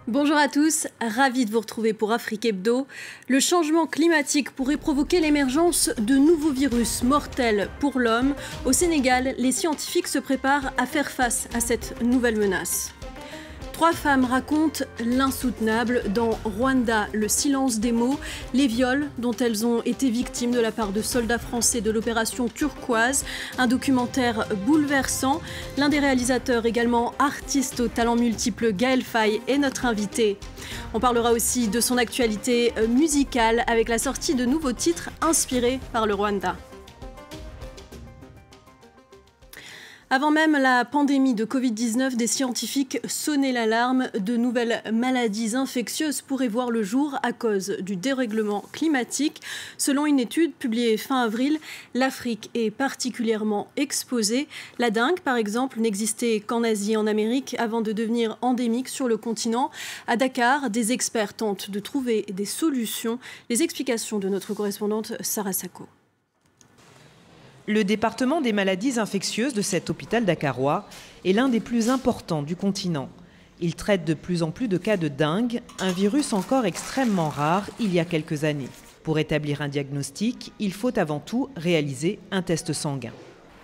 Bonjour à tous, ravi de vous retrouver pour Afrique Hebdo. Le changement climatique pourrait provoquer l'émergence de nouveaux virus mortels pour l'homme. Au Sénégal, les scientifiques se préparent à faire face à cette nouvelle menace. 3 femmes racontent l'insoutenable dans Rwanda, le silence des mots, les viols dont elles ont été victimes de la part de soldats français de l'opération Turquoise, un documentaire bouleversant. L'un des réalisateurs, également artiste aux talents multiples, Gaël Faye, est notre invité. On parlera aussi de son actualité musicale avec la sortie de nouveaux titres inspirés par le Rwanda. Avant même la pandémie de Covid-19, des scientifiques sonnaient l'alarme. De nouvelles maladies infectieuses pourraient voir le jour à cause du dérèglement climatique. Selon une étude publiée fin avril, l'Afrique est particulièrement exposée. La dengue, par exemple, n'existait qu'en Asie et en Amérique avant de devenir endémique sur le continent. À Dakar, des experts tentent de trouver des solutions. Les explications de notre correspondante Sarah Sako. Le département des maladies infectieuses de cet hôpital dakarois est l'un des plus importants du continent. Il traite de plus en plus de cas de dengue, un virus encore extrêmement rare il y a quelques années. Pour établir un diagnostic, il faut avant tout réaliser un test sanguin.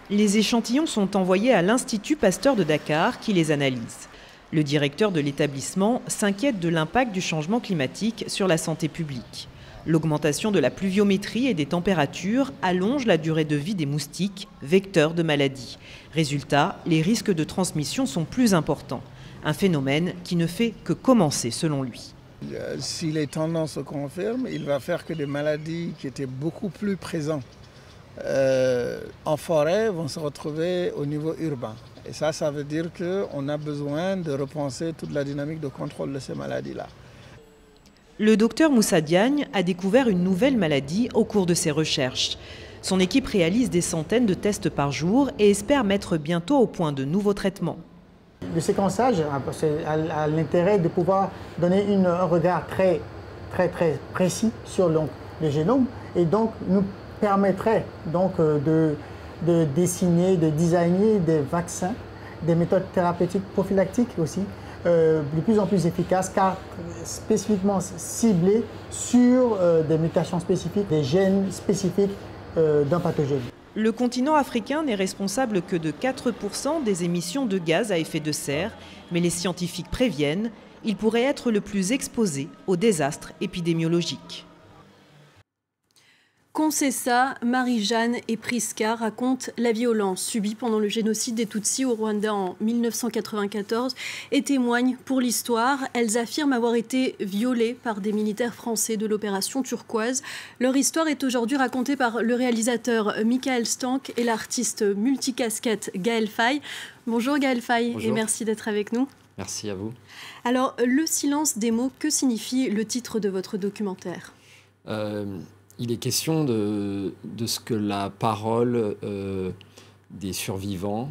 Les échantillons sont envoyés à l'Institut Pasteur de Dakar qui les analyse. Le directeur de l'établissement s'inquiète de l'impact du changement climatique sur la santé publique. L'augmentation de la pluviométrie et des températures allonge la durée de vie des moustiques, vecteurs de maladies. Résultat, les risques de transmission sont plus importants. Un phénomène qui ne fait que commencer selon lui. Si les tendances se confirment, il va faire que des maladies qui étaient beaucoup plus présentes en forêt vont se retrouver au niveau urbain. Et ça veut dire qu'on a besoin de repenser toute la dynamique de contrôle de ces maladies-là. Le docteur Moussa Diagne a découvert une nouvelle maladie au cours de ses recherches. Son équipe réalise des centaines de tests par jour et espère mettre bientôt au point de nouveaux traitements. Le séquençage a l'intérêt de pouvoir donner un regard très précis sur le génome et donc nous permettrait donc de dessiner, de designer des vaccins, des méthodes thérapeutiques prophylactiques aussi, de plus en plus efficaces car spécifiquement ciblées sur des mutations spécifiques, des gènes spécifiques d'un pathogène. Le continent africain n'est responsable que de 4% des émissions de gaz à effet de serre, mais les scientifiques préviennent, il pourrait être le plus exposé aux désastres épidémiologiques. Concessa, Marie-Jeanne et Priska racontent la violence subie pendant le génocide des Tutsis au Rwanda en 1994 et témoignent pour l'histoire. Elles affirment avoir été violées par des militaires français de l'opération Turquoise. Leur histoire est aujourd'hui racontée par le réalisateur Michael Stank et l'artiste multicasquette Gaël Faye. Bonjour Gaël Faye. Bonjour. Et merci d'être avec nous. Merci à vous. Alors, le silence des mots, que signifie le titre de votre documentaire ? Il est question de ce que la parole des survivants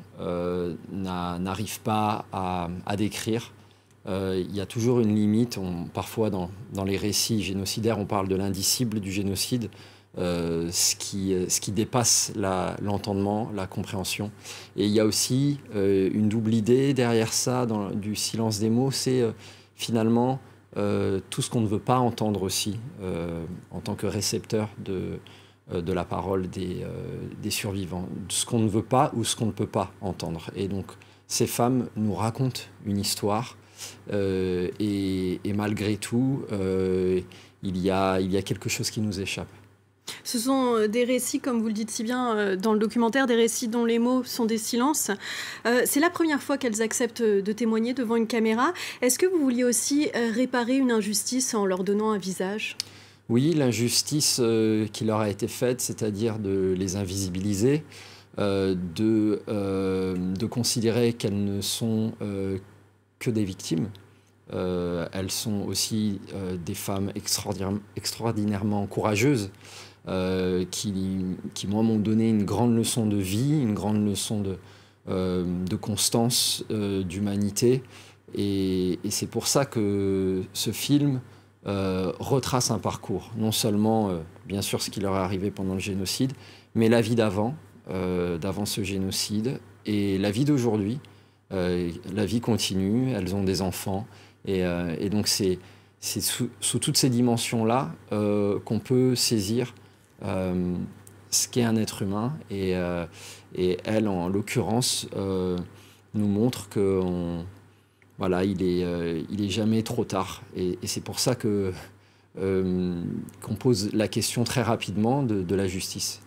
n'arrive pas à décrire. Il y a toujours une limite. Parfois, dans les récits génocidaires, on parle de l'indicible du génocide, ce qui dépasse l'entendement, la compréhension. Et il y a aussi une double idée derrière ça, du silence des mots, c'est finalement... tout ce qu'on ne veut pas entendre aussi en tant que récepteur de la parole des survivants, ce qu'on ne veut pas ou ce qu'on ne peut pas entendre. Et donc ces femmes nous racontent une histoire et malgré tout il y a quelque chose qui nous échappe. Ce sont des récits, comme vous le dites si bien dans le documentaire, des récits dont les mots sont des silences. C'est la première fois qu'elles acceptent de témoigner devant une caméra. Est-ce que vous vouliez aussi réparer une injustice en leur donnant un visage ? Oui, l'injustice qui leur a été faite, c'est-à-dire de les invisibiliser, de considérer qu'elles ne sont que des victimes. Elles sont aussi des femmes extraordinairement courageuses, qui moi, m'ont donné une grande leçon de vie, une grande leçon de constance, d'humanité. Et c'est pour ça que ce film retrace un parcours. Non seulement, bien sûr, ce qui leur est arrivé pendant le génocide, mais la vie d'avant ce génocide, et la vie d'aujourd'hui. La vie continue, elles ont des enfants. Et donc c'est sous toutes ces dimensions-là qu'on peut saisir ce qu'est un être humain. Et elle, en l'occurrence, nous montre que voilà, il est jamais trop tard. Et c'est pour ça qu'on pose la question très rapidement de la justice.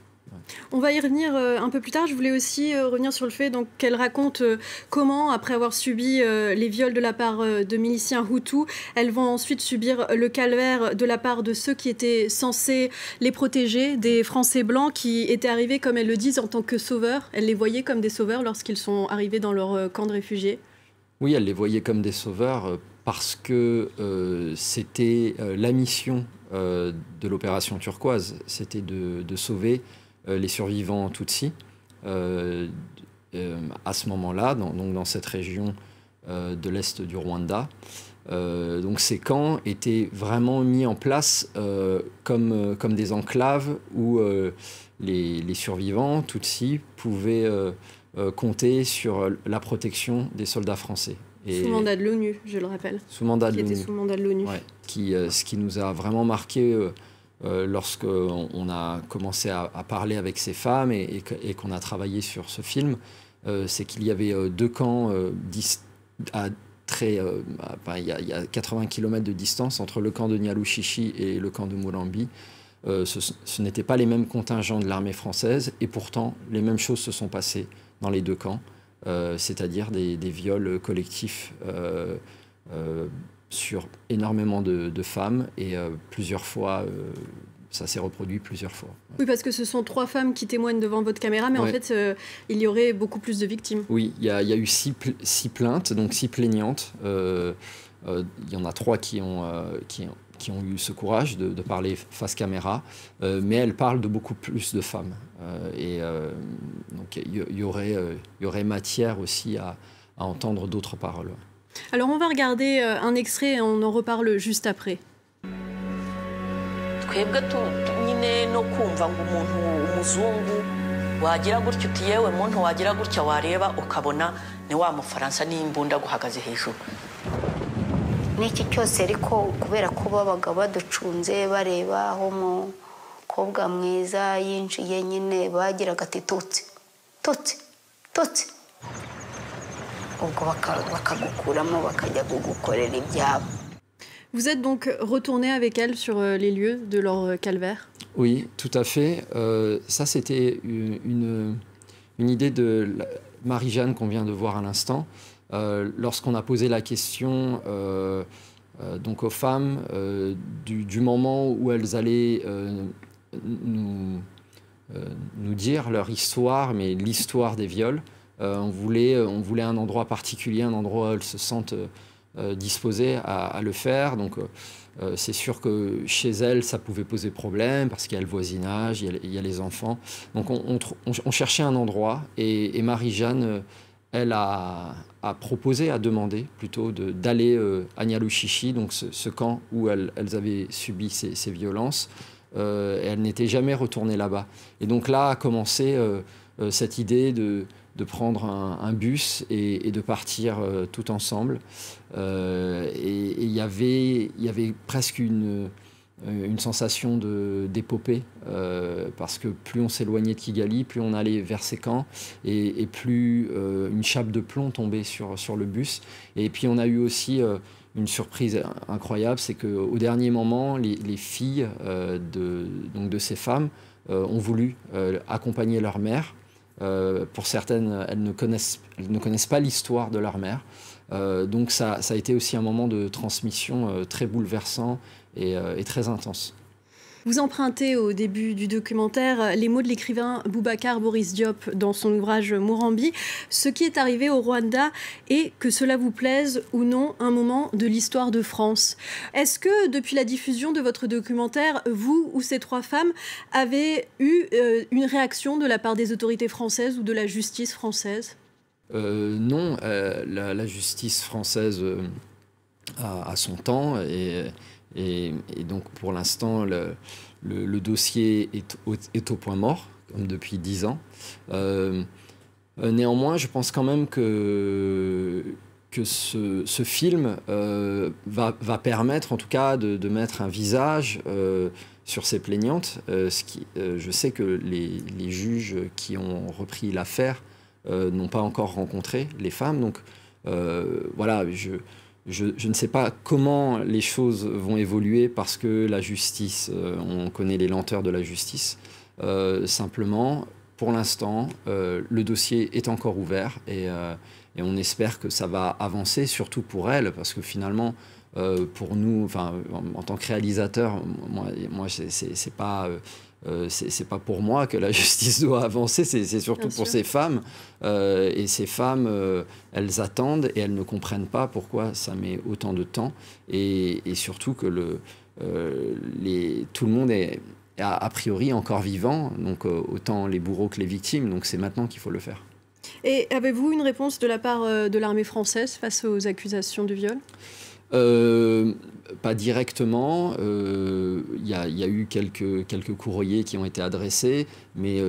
On va y revenir un peu plus tard. Je voulais aussi revenir sur le fait qu'elle raconte comment, après avoir subi les viols de la part de miliciens Hutus, elles vont ensuite subir le calvaire de la part de ceux qui étaient censés les protéger, des Français blancs qui étaient arrivés, comme elles le disent, en tant que sauveurs. Elles les voyaient comme des sauveurs lorsqu'ils sont arrivés dans leur camp de réfugiés. Oui, elles les voyaient comme des sauveurs parce que c'était la mission de l'opération turquoise, c'était de sauver les survivants Tutsis à ce moment-là, donc dans cette région de l'est du Rwanda. Donc ces camps étaient vraiment mis en place comme des enclaves où les survivants Tutsis pouvaient compter sur la protection des soldats français. Sous mandat de l'ONU, je le rappelle. Sous mandat de l'ONU. Qui était sous mandat de l'ONU. Ouais, ce qui nous a vraiment marqué lorsqu'on a commencé à parler avec ces femmes et qu'on a travaillé sur ce film, c'est qu'il y avait deux camps il y a 80 km de distance entre le camp de Nyalushishi et le camp de Murambi. Ce n'étaient pas les mêmes contingents de l'armée française et pourtant les mêmes choses se sont passées dans les deux camps, c'est-à-dire des viols collectifs sur énormément de femmes et plusieurs fois, ça s'est reproduit plusieurs fois. Oui, parce que ce sont 3 femmes qui témoignent devant votre caméra, mais en fait, il y aurait beaucoup plus de victimes. Oui, il y a eu 6 plaintes, donc 6 plaignantes. Il y en a 3 qui ont eu ce courage de parler face caméra, mais elles parlent de beaucoup plus de femmes. Donc il y aurait matière aussi à entendre d'autres paroles. Alors on va regarder un extrait et on en reparle juste après. twebwe nyine no kumva ngo umuntu umuzungu wagira gutya uti yewe muntu wagira gutya wareba ukabona ni wa mufaransa n'imbunda guhagaze hejuru n'iki cyose ariko kubera ko babaga baducunze bareba aho umukobwa mwiza yinjiye nyine bagiraga ati tutsi ubwo bakagukuramo bakajya kugukorera ibyabo. Vous êtes donc retourné avec elle sur les lieux de leur calvaire? Oui, tout à fait. Ça, c'était une idée de Marie-Jeanne qu'on vient de voir à l'instant. Lorsqu'on a posé la question donc aux femmes du moment où elles allaient nous dire leur histoire, mais l'histoire des viols, on voulait un endroit particulier, un endroit où elles se sentent disposées à le faire. Donc c'est sûr que chez elles, ça pouvait poser problème parce qu'il y a le voisinage, il y a les enfants. Donc on cherchait un endroit et Marie-Jeanne, elle a proposé, a demandé plutôt d'aller à Nyalushishi, donc ce camp où elles avaient subi ces violences. Elle n'était jamais retournée là-bas. Et donc là a commencé cette idée de prendre un bus et de partir tout ensemble. Et il y avait presque une sensation d'épopée, parce que plus on s'éloignait de Kigali, plus on allait vers ces camps, et plus une chape de plomb tombait sur le bus. Et puis on a eu aussi une surprise incroyable, c'est qu'au dernier moment, les filles de ces femmes ont voulu accompagner leur mère. Pour certaines, elles ne connaissent pas l'histoire de leur mère. Donc ça a été aussi un moment de transmission très bouleversant et très intense. Vous empruntez au début du documentaire les mots de l'écrivain Boubacar Boris Diop dans son ouvrage Murambi, ce qui est arrivé au Rwanda et que cela vous plaise ou non, un moment de l'histoire de France. Est-ce que depuis la diffusion de votre documentaire, vous ou ces 3 femmes avez eu une réaction de la part des autorités françaises ou de la justice française? Non, la justice française a son temps et donc pour l'instant le dossier est au point mort, comme depuis 10 ans. Néanmoins, je pense quand même qu'il que ce film va permettre en tout cas de mettre un visage sur ces plaignantes. Je sais que les juges qui ont repris l'affaire n'ont pas encore rencontré les femmes. Donc voilà, je ne sais pas comment les choses vont évoluer parce que la justice, on connaît les lenteurs de la justice. Simplement, pour l'instant, le dossier est encore ouvert et on espère que ça va avancer, surtout pour elle, parce que finalement, pour nous, en tant que réalisateur, moi c'est pas pour moi que la justice doit avancer, c'est surtout pour ces femmes. Et ces femmes, elles attendent et elles ne comprennent pas pourquoi ça met autant de temps. Et surtout que tout le monde est a priori encore vivant, donc autant les bourreaux que les victimes. Donc c'est maintenant qu'il faut le faire. Et avez-vous une réponse de la part de l'armée française face aux accusations de viol ? Pas directement. Il y a eu quelques courriers qui ont été adressés, mais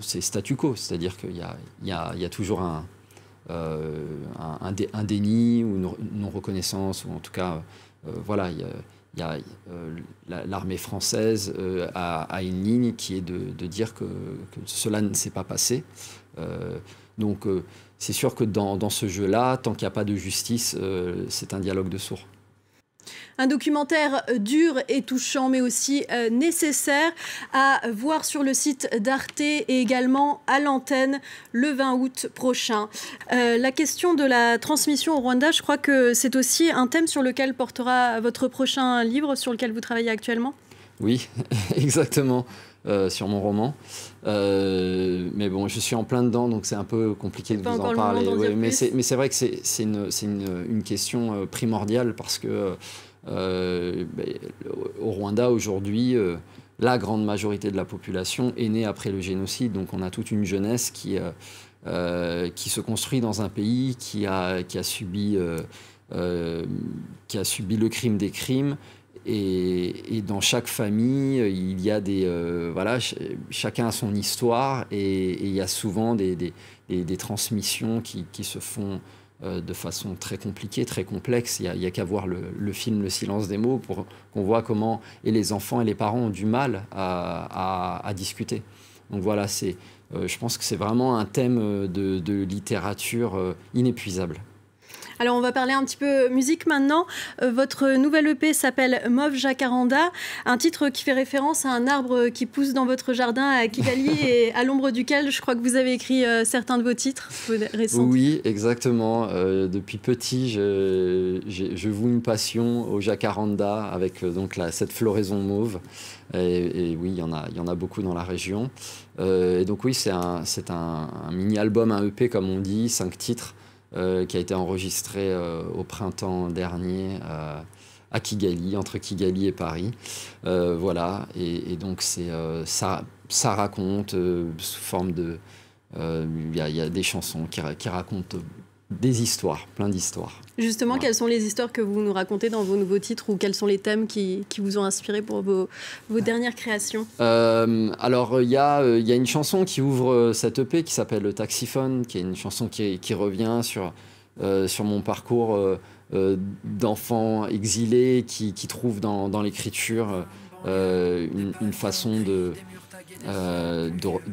c'est statu quo, c'est-à-dire qu'il y a toujours un déni ou une non-reconnaissance, ou en tout cas, voilà, l'armée française a une ligne qui est de dire que cela ne s'est pas passé. Donc c'est sûr que dans ce jeu-là, tant qu'il n'y a pas de justice, c'est un dialogue de sourds. Un documentaire dur et touchant, mais aussi nécessaire à voir sur le site d'Arte et également à l'antenne le 20 août prochain. La question de la transmission au Rwanda, je crois que c'est aussi un thème sur lequel portera votre prochain livre, sur lequel vous travaillez actuellement. Oui, exactement, sur mon roman. Mais bon, je suis en plein dedans, donc c'est un peu compliqué de vous en parler. Ouais, mais c'est vrai que c'est une question primordiale parce que au Rwanda, aujourd'hui, la grande majorité de la population est née après le génocide. Donc on a toute une jeunesse qui se construit dans un pays qui a subi le crime des crimes. Et dans chaque famille, il y a chacun a son histoire et il y a souvent des transmissions qui se font de façon très compliquée, très complexe. Il n'y a qu'à voir le film Le silence des mots pour qu'on voit comment les enfants et les parents ont du mal à discuter. Donc voilà, je pense que c'est vraiment un thème de littérature inépuisable. Alors on va parler un petit peu musique maintenant. Votre nouvelle EP s'appelle Mauve Jacaranda, un titre qui fait référence à un arbre qui pousse dans votre jardin à Kigali et à l'ombre duquel je crois que vous avez écrit certains de vos titres récents. Oui, exactement. Depuis petit, je voue une passion au jacaranda avec cette floraison mauve. Et oui, il y en a beaucoup dans la région. Et donc oui, c'est un mini-album, un EP comme on dit, 5 titres. Qui a été enregistré au printemps dernier à Kigali, entre Kigali et Paris. Voilà, et donc ça raconte sous forme de... Il y a des chansons qui racontent des histoires, plein d'histoires. Justement, ouais. Quelles sont les histoires que vous nous racontez dans vos nouveaux titres ou quels sont les thèmes qui vous ont inspiré pour vos dernières créations ? Alors, il y a une chanson qui ouvre cette EP qui s'appelle Le Taxiphone, qui est une chanson qui revient sur mon parcours d'enfant exilé qui trouve dans l'écriture une façon de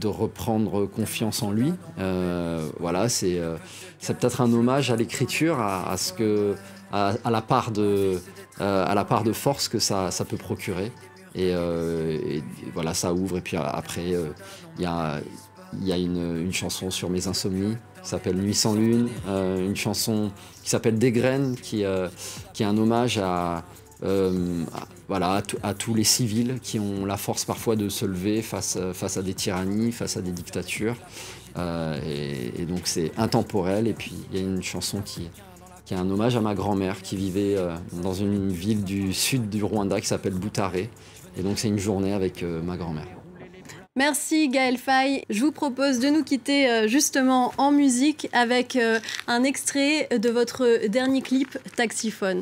reprendre confiance en lui. Voilà, c'est peut-être un hommage à l'écriture, à la part de force que ça peut procurer. Et voilà, ça ouvre. Et puis après, il y a une chanson sur mes insomnies qui s'appelle Nuit sans lune, une chanson qui s'appelle Des graines, qui est un hommage à tous les civils qui ont la force parfois de se lever face à des tyrannies, face à des dictatures. Et donc c'est intemporel. Et puis il y a une chanson qui est un hommage à ma grand-mère qui vivait dans une ville du sud du Rwanda qui s'appelle Butare. Et donc c'est une journée avec ma grand-mère. Merci Gaël Faye. Je vous propose de nous quitter justement en musique avec un extrait de votre dernier clip Taxiphone.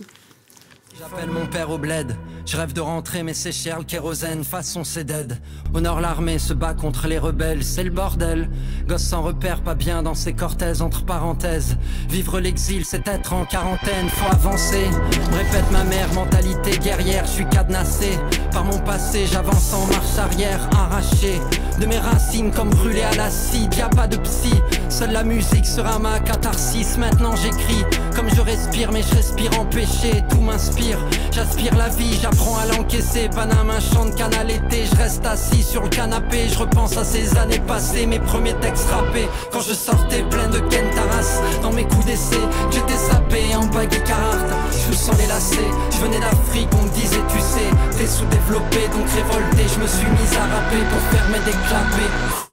J'appelle mon père au bled, je rêve de rentrer mais c'est cher le kérosène, façon c'est dead. Au nord l'armée se bat contre les rebelles, c'est le bordel. Gosse sans repère, pas bien dans ses cortèses, entre parenthèses. Vivre l'exil c'est être en quarantaine, faut avancer. Me répète ma mère, mentalité guerrière, je suis cadenassé. Par mon passé j'avance en marche arrière, arraché de mes racines comme brûlé à l'acide. Y'a pas de psy, seule la musique sera ma catharsis. Maintenant j'écris comme je respire, mais je respire en péché, tout m'inspire. J'aspire la vie, j'apprends à l'encaisser. Paname un champ de canne à l'été, je reste assis sur le canapé. Je repense à ces années passées, mes premiers textes rappés. Quand je sortais plein de Kentaras dans mes coups d'essai, j'étais sapé en bague et Carhartt. Je sens les lacets, je venais d'Afrique, on me disait tu sais, t'es sous-développé donc révolté. Je me suis mis à rapper pour faire mes déclapés.